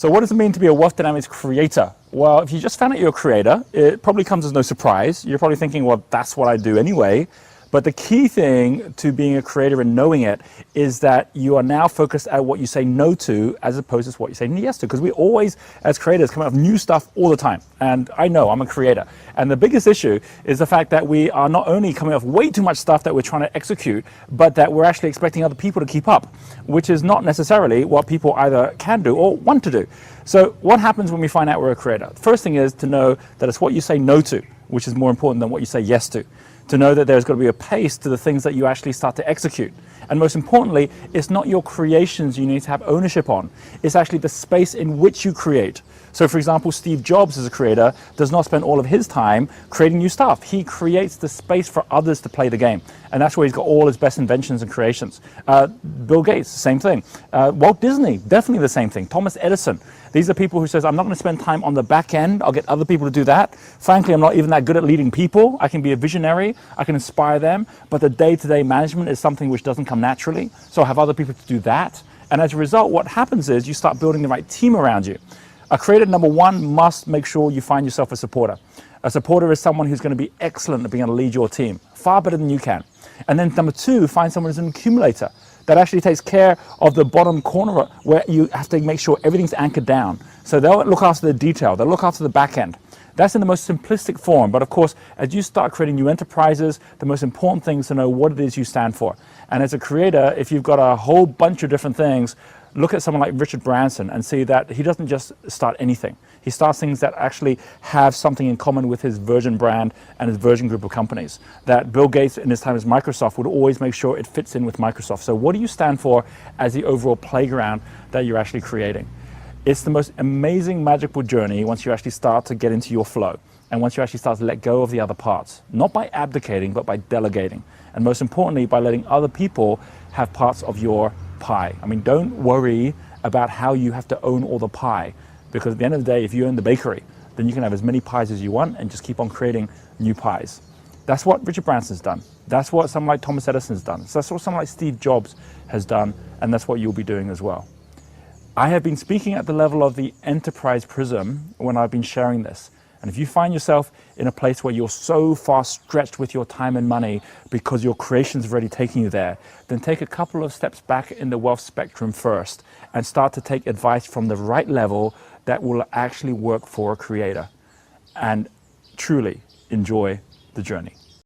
So what does it mean to be a wealth dynamics creator? Well, if you just found out you're a creator, it probably comes as no surprise. You're probably thinking, well, that's what I do anyway. But the key thing to being a creator and knowing it is that you are now focused at what you say no to as opposed to what you say yes to. Because we always, as creators, come out with new stuff all the time. And I know I'm a creator. And the biggest issue is the fact that we are not only coming off way too much stuff that we're trying to execute, but that we're actually expecting other people to keep up, which is not necessarily what people either can do or want to do. So what happens when we find out we're a creator? The first thing is to know that it's what you say no to, which is more important than what you say yes to. To know that there's got to be a pace to the things that you actually start to execute. And most importantly, it's not your creations you need to have ownership on. It's actually the space in which you create. So for example, Steve Jobs as a creator does not spend all of his time creating new stuff. He creates the space for others to play the game. And that's where he's got all his best inventions and creations. Bill Gates, same thing. Walt Disney, definitely the same thing. Thomas Edison. These are people who says, I'm not going to spend time on the back end. I'll get other people to do that. Frankly, I'm not even that good at leading people. I can be a visionary. I can inspire them. But the day-to-day management is something which doesn't come naturally. So I have other people to do that. And as a result, what happens is you start building the right team around you. A creator, number one, must make sure you find yourself a supporter. A supporter is someone who's going to be excellent at being able to lead your team, far better than you can. And then number two, find someone who's an accumulator that actually takes care of the bottom corner where you have to make sure everything's anchored down. So they'll look after the detail, they'll look after the back end. That's in the most simplistic form, but of course, as you start creating new enterprises, the most important thing is to know what it is you stand for. And as a creator, if you've got a whole bunch of different things, look at someone like Richard Branson and see that he doesn't just start anything. He starts things that actually have something in common with his Virgin brand and his Virgin group of companies. That Bill Gates in his time as Microsoft would always make sure it fits in with Microsoft. So what do you stand for as the overall playground that you're actually creating? It's the most amazing, magical journey once you actually start to get into your flow. And once you actually start to let go of the other parts, not by abdicating, but by delegating. And most importantly, by letting other people have parts of your pie. I mean, don't worry about how you have to own all the pie, because at the end of the day, if you own the bakery, then you can have as many pies as you want and just keep on creating new pies. That's what Richard Branson's done. That's what someone like Thomas Edison's done. So that's what someone like Steve Jobs has done, and that's what you'll be doing as well. I have been speaking at the level of the enterprise prism when I've been sharing this. And if you find yourself in a place where you're so far stretched with your time and money because your creation's already taking you there, then take a couple of steps back in the wealth spectrum first and start to take advice from the right level that will actually work for a creator. And truly enjoy the journey.